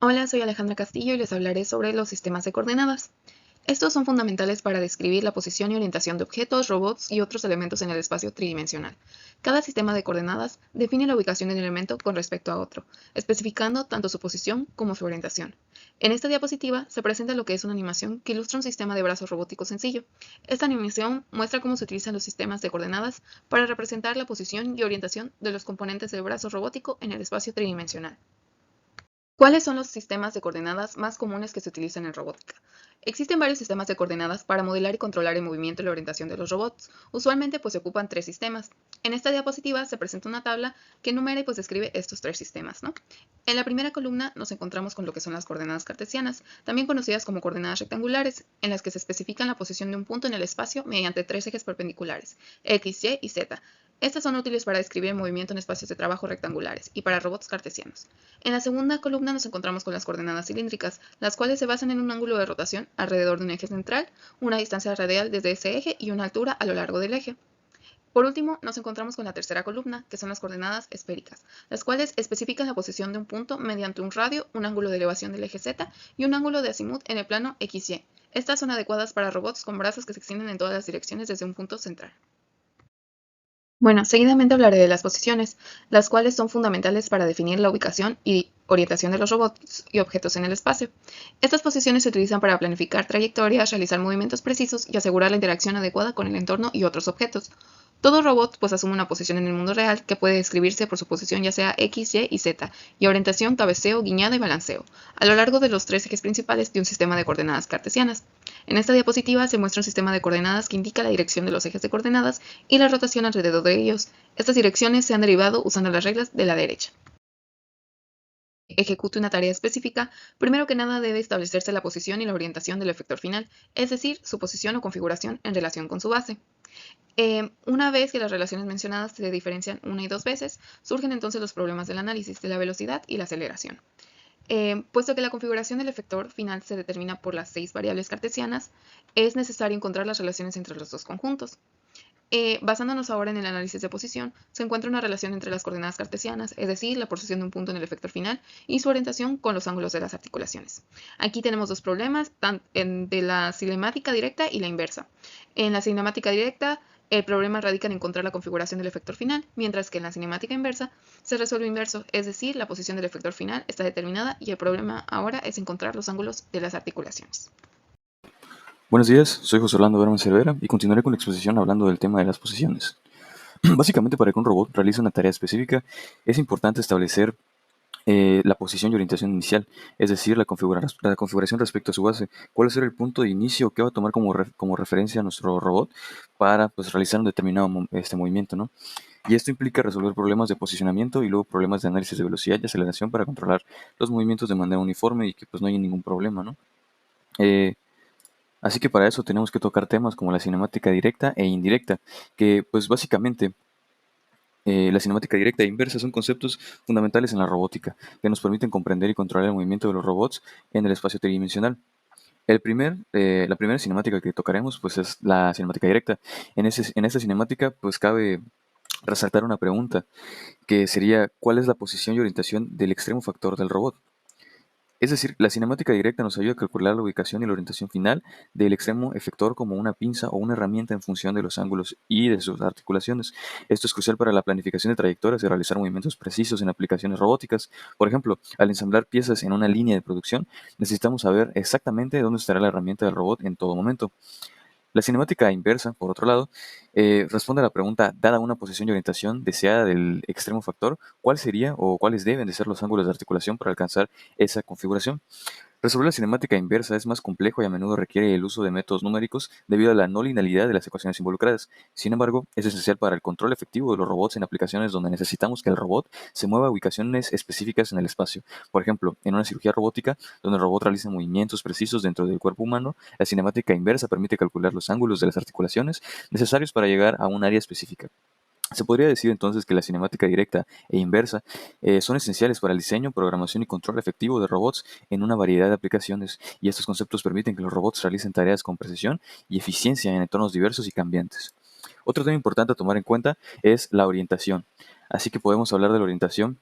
Hola, soy Alejandra Castillo y les hablaré sobre los sistemas de coordenadas. Estos son fundamentales para describir la posición y orientación de objetos, robots y otros elementos en el espacio tridimensional. Cada sistema de coordenadas define la ubicación de un elemento con respecto a otro, especificando tanto su posición como su orientación. En esta diapositiva se presenta lo que es una animación que ilustra un sistema de brazos robóticos sencillo. Esta animación muestra cómo se utilizan los sistemas de coordenadas para representar la posición y orientación de los componentes del brazo robótico en el espacio tridimensional. ¿Cuáles son los sistemas de coordenadas más comunes que se utilizan en robótica? Existen varios sistemas de coordenadas para modelar y controlar el movimiento y la orientación de los robots. Usualmente se ocupan tres sistemas. En esta diapositiva se presenta una tabla que enumera y describe estos tres sistemas, ¿no? En la primera columna nos encontramos con lo que son las coordenadas cartesianas, también conocidas como coordenadas rectangulares, en las que se especifican la posición de un punto en el espacio mediante tres ejes perpendiculares, X, Y y Z. Estas son útiles para describir el movimiento en espacios de trabajo rectangulares y para robots cartesianos. En la segunda columna nos encontramos con las coordenadas cilíndricas, las cuales se basan en un ángulo de rotación alrededor de un eje central, una distancia radial desde ese eje y una altura a lo largo del eje. Por último, nos encontramos con la tercera columna, que son las coordenadas esféricas, las cuales especifican la posición de un punto mediante un radio, un ángulo de elevación del eje Z y un ángulo de azimut en el plano XY. Estas son adecuadas para robots con brazos que se extienden en todas las direcciones desde un punto central. Bueno, seguidamente hablaré de las posiciones, las cuales son fundamentales para definir la ubicación y orientación de los robots y objetos en el espacio. Estas posiciones se utilizan para planificar trayectorias, realizar movimientos precisos y asegurar la interacción adecuada con el entorno y otros objetos. Todo robot asume una posición en el mundo real que puede describirse por su posición ya sea X, Y y Z, y orientación, cabeceo, guiñada y balanceo, a lo largo de los tres ejes principales de un sistema de coordenadas cartesianas. En esta diapositiva se muestra un sistema de coordenadas que indica la dirección de los ejes de coordenadas y la rotación alrededor de ellos. Estas direcciones se han derivado usando las reglas de la derecha. Ejecute una tarea específica, primero que nada debe establecerse la posición y la orientación del efector final, es decir, su posición o configuración en relación con su base. Una vez que las relaciones mencionadas se diferencian una y dos veces, surgen entonces los problemas del análisis de la velocidad y la aceleración. Puesto que la configuración del efector final se determina por las 6 variables cartesianas, es necesario encontrar las relaciones entre los dos conjuntos. Basándonos ahora en el análisis de posición, se encuentra una relación entre las coordenadas cartesianas, es decir, la posición de un punto en el efector final, y su orientación con los ángulos de las articulaciones. Aquí tenemos dos problemas, de la cinemática directa y la inversa. En la cinemática directa, el problema radica en encontrar la configuración del efector final, mientras que en la cinemática inversa se resuelve inverso, es decir, la posición del efector final está determinada y el problema ahora es encontrar los ángulos de las articulaciones. Buenos días, soy José Orlando Berman Cervera y continuaré con la exposición hablando del tema de las posiciones. Básicamente, para que un robot realice una tarea específica, es importante establecer la posición y orientación inicial, es decir, la configuración respecto a su base. ¿Cuál va a ser el punto de inicio que va a tomar como referencia a nuestro robot para realizar un determinado movimiento, ¿no? Y esto implica resolver problemas de posicionamiento y luego problemas de análisis de velocidad y aceleración para controlar los movimientos de manera uniforme y que no haya ningún problema, ¿no? Eh, Así que para eso tenemos que tocar temas como la cinemática directa e indirecta, que básicamente la cinemática directa e inversa son conceptos fundamentales en la robótica, que nos permiten comprender y controlar el movimiento de los robots en el espacio tridimensional. La primera cinemática que tocaremos es la cinemática directa. En esta cinemática cabe resaltar una pregunta, que sería ¿cuál es la posición y orientación del extremo factor del robot? Es decir, la cinemática directa nos ayuda a calcular la ubicación y la orientación final del extremo efector como una pinza o una herramienta en función de los ángulos y de sus articulaciones. Esto es crucial para la planificación de trayectorias y realizar movimientos precisos en aplicaciones robóticas. Por ejemplo, al ensamblar piezas en una línea de producción, necesitamos saber exactamente dónde estará la herramienta del robot en todo momento. La cinemática inversa, por otro lado, responde a la pregunta, dada una posición y orientación deseada del extremo factor, ¿cuál sería o cuáles deben de ser los ángulos de articulación para alcanzar esa configuración? Resolver la cinemática inversa es más complejo y a menudo requiere el uso de métodos numéricos debido a la no linealidad de las ecuaciones involucradas. Sin embargo, es esencial para el control efectivo de los robots en aplicaciones donde necesitamos que el robot se mueva a ubicaciones específicas en el espacio. Por ejemplo, en una cirugía robótica, donde el robot realiza movimientos precisos dentro del cuerpo humano, la cinemática inversa permite calcular los ángulos de las articulaciones necesarios para llegar a un área específica. Se podría decir entonces que la cinemática directa e inversa son esenciales para el diseño, programación y control efectivo de robots en una variedad de aplicaciones, y estos conceptos permiten que los robots realicen tareas con precisión y eficiencia en entornos diversos y cambiantes. Otro tema importante a tomar en cuenta es la orientación. Así que podemos hablar de la orientación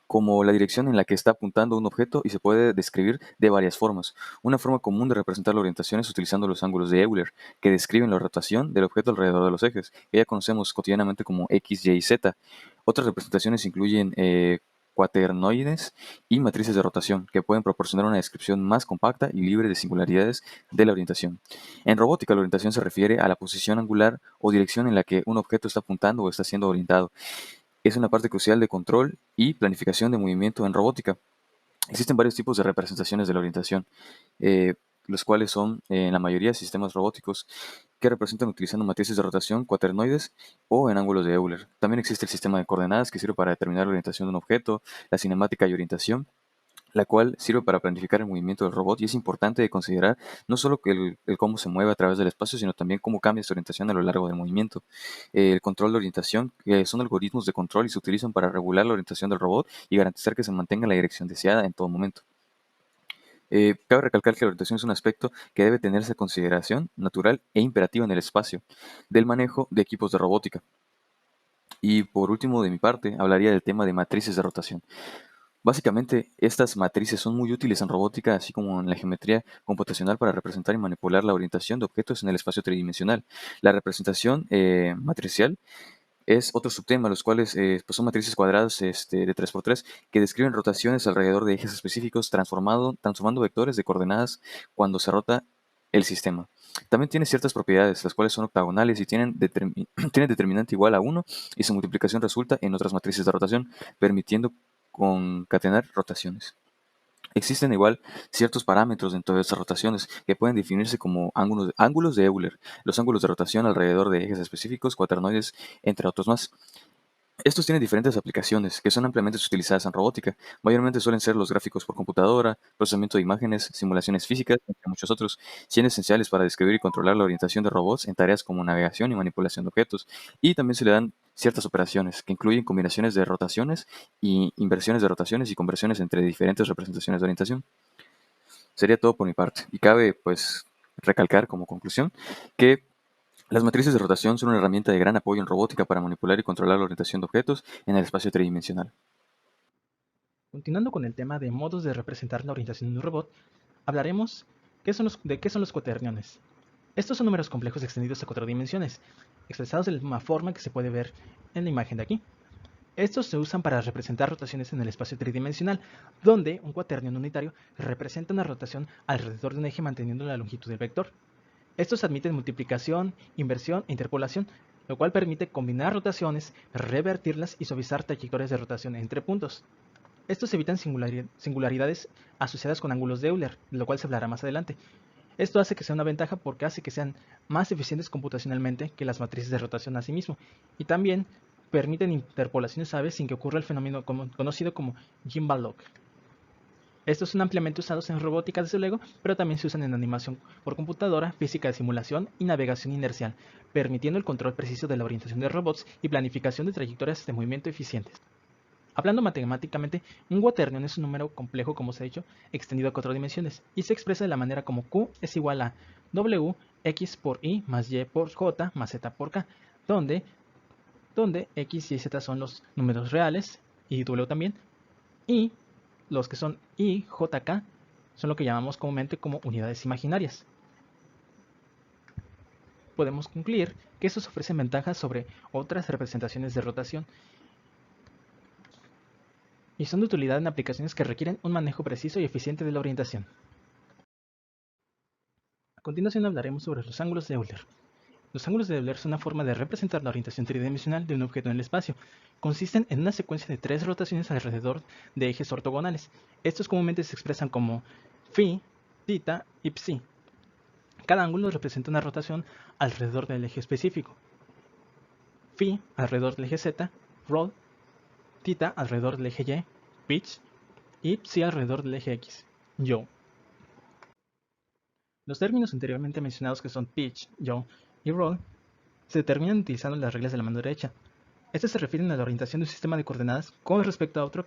como la dirección en la que está apuntando un objeto y se puede describir de varias formas. Una forma común de representar la orientación es utilizando los ángulos de Euler, que describen la rotación del objeto alrededor de los ejes, que ya conocemos cotidianamente como X, Y y Z. Otras representaciones incluyen cuaternoides y matrices de rotación, que pueden proporcionar una descripción más compacta y libre de singularidades de la orientación. En robótica, la orientación se refiere a la posición angular o dirección en la que un objeto está apuntando o está siendo orientado. Es una parte crucial de control y planificación de movimiento en robótica. Existen varios tipos de representaciones de la orientación, eh, los cuales son, en la mayoría, sistemas robóticos que representan utilizando matrices de rotación cuaternoides o en ángulos de Euler. También existe el sistema de coordenadas que sirve para determinar la orientación de un objeto, la cinemática y orientación, la cual sirve para planificar el movimiento del robot y es importante de considerar no solo que el cómo se mueve a través del espacio, sino también cómo cambia su orientación a lo largo del movimiento. El control de orientación son algoritmos de control y se utilizan para regular la orientación del robot y garantizar que se mantenga la dirección deseada en todo momento. Cabe recalcar que la orientación es un aspecto que debe tenerse en consideración natural e imperativa en el espacio del manejo de equipos de robótica. Y por último, de mi parte, hablaría del tema de matrices de rotación. Básicamente, estas matrices son muy útiles en robótica, así como en la geometría computacional para representar y manipular la orientación de objetos en el espacio tridimensional. La representación matricial es otro subtema, los cuales pues son matrices cuadradas de 3×3 que describen rotaciones alrededor de ejes específicos transformando vectores de coordenadas cuando se rota el sistema. También tiene ciertas propiedades, las cuales son octagonales y tienen, tienen determinante igual a 1 y su multiplicación resulta en otras matrices de rotación, permitiendo concatenar rotaciones. Existen igual ciertos parámetros dentro de estas rotaciones que pueden definirse como ángulos de Euler, los ángulos de rotación alrededor de ejes específicos, cuaternoides, entre otros más. Estos tienen diferentes aplicaciones que son ampliamente utilizadas en robótica. Mayormente suelen ser los gráficos por computadora, procesamiento de imágenes, simulaciones físicas, entre muchos otros, siendo esenciales para describir y controlar la orientación de robots en tareas como navegación y manipulación de objetos. Y también se le dan ciertas operaciones que incluyen combinaciones de rotaciones y inversiones de rotaciones y conversiones entre diferentes representaciones de orientación. Sería todo por mi parte. Y cabe, pues, recalcar como conclusión que las matrices de rotación son una herramienta de gran apoyo en robótica para manipular y controlar la orientación de objetos en el espacio tridimensional. Continuando con el tema de modos de representar la orientación de un robot, hablaremos de qué son los cuaterniones. Estos son números complejos extendidos a 4 dimensiones, expresados de la misma forma que se puede ver en la imagen de aquí. Estos se usan para representar rotaciones en el espacio tridimensional, donde un cuaternión unitario representa una rotación alrededor de un eje manteniendo la longitud del vector. Estos admiten multiplicación, inversión e interpolación, lo cual permite combinar rotaciones, revertirlas y suavizar trayectorias de rotación entre puntos. Estos evitan singularidades asociadas con ángulos de Euler, de lo cual se hablará más adelante. Esto hace que sea una ventaja porque hace que sean más eficientes computacionalmente que las matrices de rotación a sí mismo, y también permiten interpolaciones suaves sin que ocurra el fenómeno conocido como gimbal lock. Estos son ampliamente usados en robótica desde luego, pero también se usan en animación por computadora, física de simulación y navegación inercial, permitiendo el control preciso de la orientación de robots y planificación de trayectorias de movimiento eficientes. Hablando matemáticamente, un cuaternión es un número complejo, como se ha dicho, extendido a 4 dimensiones, y se expresa de la manera como Q es igual a W, X por Y, más Y por J, más Z por K, donde X y Z son los números reales, y W también, y los que son Y, J, K, son lo que llamamos comúnmente como unidades imaginarias. Podemos concluir que estos ofrecen ventajas sobre otras representaciones de rotación, y son de utilidad en aplicaciones que requieren un manejo preciso y eficiente de la orientación. A continuación hablaremos sobre los ángulos de Euler. Los ángulos de Euler son una forma de representar la orientación tridimensional de un objeto en el espacio. Consisten en una secuencia de 3 rotaciones alrededor de ejes ortogonales. Estos comúnmente se expresan como phi, θ y psi. Cada ángulo representa una rotación alrededor del eje específico. Phi alrededor del eje z, ρ, θ alrededor del eje y, pitch, y psi alrededor del eje x, yaw. Los términos anteriormente mencionados, que son pitch, yaw y roll, se determinan utilizando las reglas de la mano derecha. Estas se refieren a la orientación de un sistema de coordenadas con respecto a otro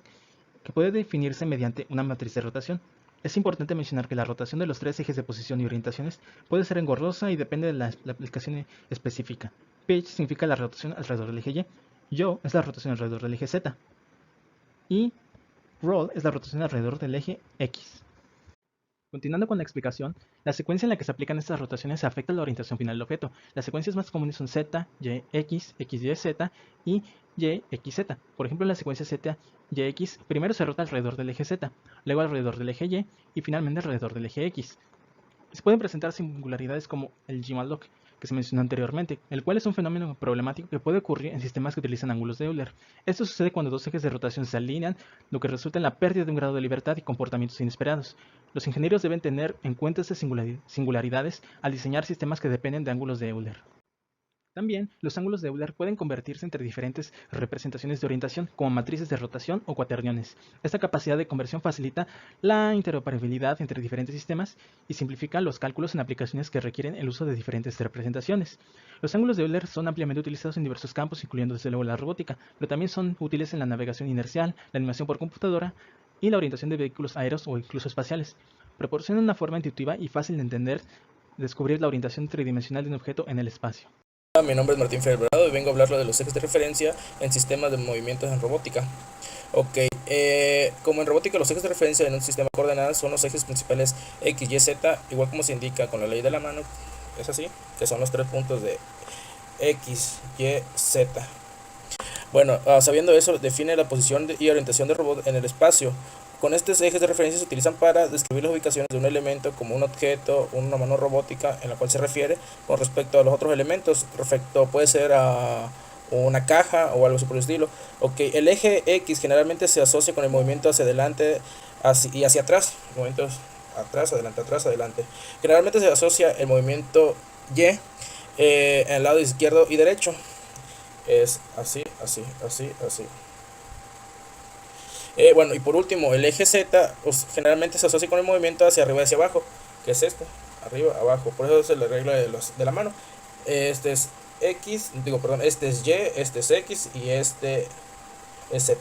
que puede definirse mediante una matriz de rotación. Es importante mencionar que la rotación de los 3 ejes de posición y orientaciones puede ser engorrosa y depende de la aplicación específica. Pitch significa la rotación alrededor del eje Y, yaw es la rotación alrededor del eje Z, y roll es la rotación alrededor del eje X. Continuando con la explicación, la secuencia en la que se aplican estas rotaciones afecta la orientación final del objeto. Las secuencias más comunes son Z, Y, X, X, Y, Z y Y, X, Z. Por ejemplo, en la secuencia Z, Y, X, primero se rota alrededor del eje Z, luego alrededor del eje Y finalmente alrededor del eje X. Se pueden presentar singularidades como el G-Malloc, que se mencionó anteriormente, el cual es un fenómeno problemático que puede ocurrir en sistemas que utilizan ángulos de Euler. Esto sucede cuando dos ejes de rotación se alinean, lo que resulta en la pérdida de un grado de libertad y comportamientos inesperados. Los ingenieros deben tener en cuenta estas singularidades al diseñar sistemas que dependen de ángulos de Euler. También, los ángulos de Euler pueden convertirse entre diferentes representaciones de orientación, como matrices de rotación o cuaterniones. Esta capacidad de conversión facilita la interoperabilidad entre diferentes sistemas y simplifica los cálculos en aplicaciones que requieren el uso de diferentes representaciones. Los ángulos de Euler son ampliamente utilizados en diversos campos, incluyendo desde luego la robótica, pero también son útiles en la navegación inercial, la animación por computadora y la orientación de vehículos aéreos o incluso espaciales. Proporcionan una forma intuitiva y fácil de entender descubrir la orientación tridimensional de un objeto en el espacio. Mi nombre es Martín Ferbrado y vengo a hablarle de los ejes de referencia en sistemas de movimientos en robótica. Como en robótica los ejes de referencia en un sistema de coordenadas son los ejes principales X, Y, Z, igual como se indica con la ley de la mano, es así, que son los 3 puntos de X, Y, Z. Bueno, sabiendo eso, define la posición y orientación del robot en el espacio. Con estos ejes de referencia se utilizan para describir las ubicaciones de un elemento como un objeto, una mano robótica en la cual se refiere con respecto a los otros elementos. Puede ser a una caja o algo así por el estilo. El eje X generalmente se asocia con el movimiento hacia adelante y hacia atrás. Movimientos atrás, adelante. Generalmente se asocia el movimiento Y en el lado izquierdo y derecho. Es así. Y por último, el eje Z generalmente se asocia con el movimiento hacia arriba y hacia abajo, que es este, arriba, abajo. Por eso es la regla de la mano. Este es X, este es Y, este es X y este es Z.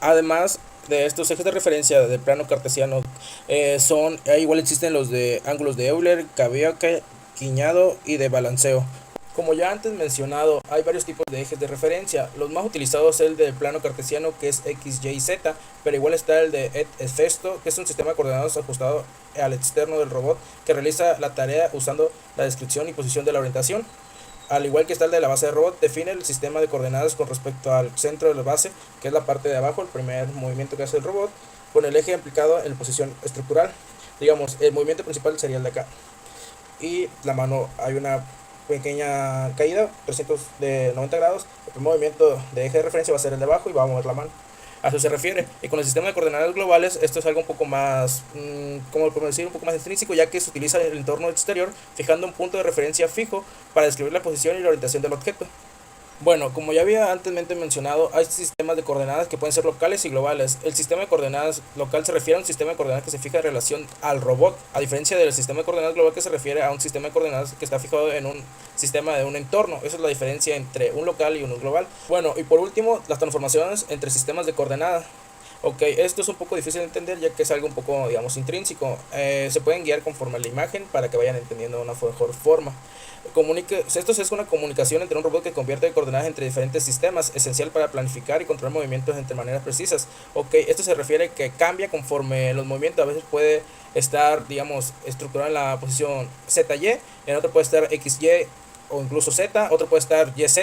Además de estos ejes de referencia del plano cartesiano, igual existen los de ángulos de Euler, Kabioka, Quiñado y de balanceo. Como ya antes mencionado, hay varios tipos de ejes de referencia. Los más utilizados es el del plano cartesiano, que es X, Y y Z, pero igual está el de Hefesto, que es un sistema de coordenadas ajustado al externo del robot, que realiza la tarea usando la descripción y posición de la orientación. Al igual que está el de la base de robot, define el sistema de coordenadas con respecto al centro de la base, que es la parte de abajo, el primer movimiento que hace el robot, con el eje implicado en posición estructural. Digamos, el movimiento principal sería el de acá. Y la mano, hay una pequeña caída, 390 grados. El primer movimiento de eje de referencia va a ser el de abajo y va a mover la mano. A eso se refiere. Y con el sistema de coordenadas globales, esto es algo un poco más, ¿cómo podemos decir? Un poco más intrínseco, ya que se utiliza el entorno exterior, fijando un punto de referencia fijo para describir la posición y la orientación del objeto. Bueno, como ya había anteriormente mencionado, hay sistemas de coordenadas que pueden ser locales y globales. El sistema de coordenadas local se refiere a un sistema de coordenadas que se fija en relación al robot, a diferencia del sistema de coordenadas global que se refiere a un sistema de coordenadas que está fijado en un sistema de un entorno. Esa es la diferencia entre un local y un global. Bueno, y por último, las transformaciones entre sistemas de coordenadas. Esto es un poco difícil de entender ya que es algo un poco, digamos, intrínseco. Se pueden guiar conforme a la imagen para que vayan entendiendo de una mejor forma. Esto es una comunicación entre un robot que convierte coordenadas entre diferentes sistemas, esencial para planificar y controlar movimientos entre maneras precisas. Esto se refiere que cambia conforme los movimientos. A veces puede estar, digamos, estructurado en la posición ZY, en otro puede estar XY o incluso Z, otro puede estar YZ,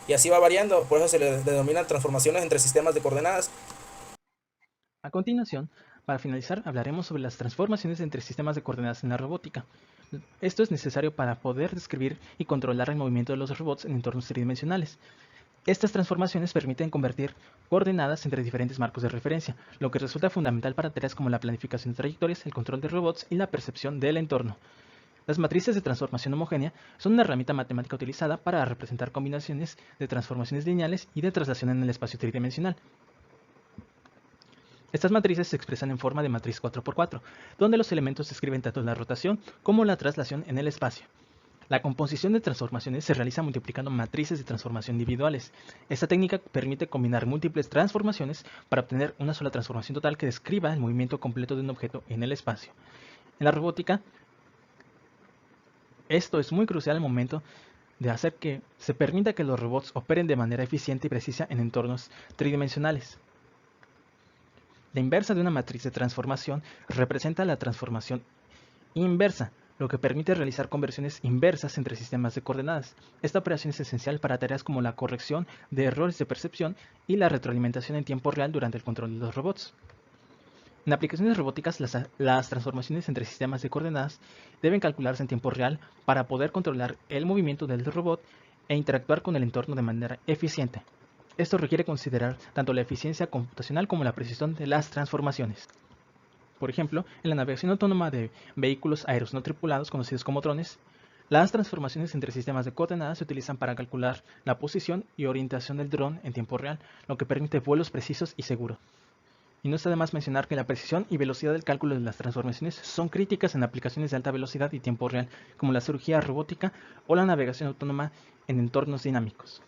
y así va variando. Por eso se le denominan transformaciones entre sistemas de coordenadas. A continuación, para finalizar, hablaremos sobre las transformaciones entre sistemas de coordenadas en la robótica. Esto es necesario para poder describir y controlar el movimiento de los robots en entornos tridimensionales. Estas transformaciones permiten convertir coordenadas entre diferentes marcos de referencia, lo que resulta fundamental para tareas como la planificación de trayectorias, el control de robots y la percepción del entorno. Las matrices de transformación homogénea son una herramienta matemática utilizada para representar combinaciones de transformaciones lineales y de traslación en el espacio tridimensional. Estas matrices se expresan en forma de matriz 4×4, donde los elementos describen tanto la rotación como la traslación en el espacio. La composición de transformaciones se realiza multiplicando matrices de transformación individuales. Esta técnica permite combinar múltiples transformaciones para obtener una sola transformación total que describa el movimiento completo de un objeto en el espacio. En la robótica, esto es muy crucial al momento de hacer que se permita que los robots operen de manera eficiente y precisa en entornos tridimensionales. La inversa de una matriz de transformación representa la transformación inversa, lo que permite realizar conversiones inversas entre sistemas de coordenadas. Esta operación es esencial para tareas como la corrección de errores de percepción y la retroalimentación en tiempo real durante el control de los robots. En aplicaciones robóticas, las transformaciones entre sistemas de coordenadas deben calcularse en tiempo real para poder controlar el movimiento del robot e interactuar con el entorno de manera eficiente. Esto requiere considerar tanto la eficiencia computacional como la precisión de las transformaciones. Por ejemplo, en la navegación autónoma de vehículos aéreos no tripulados, conocidos como drones, las transformaciones entre sistemas de coordenadas se utilizan para calcular la posición y orientación del dron en tiempo real, lo que permite vuelos precisos y seguros. Y no está de más mencionar que la precisión y velocidad del cálculo de las transformaciones son críticas en aplicaciones de alta velocidad y tiempo real, como la cirugía robótica o la navegación autónoma en entornos dinámicos.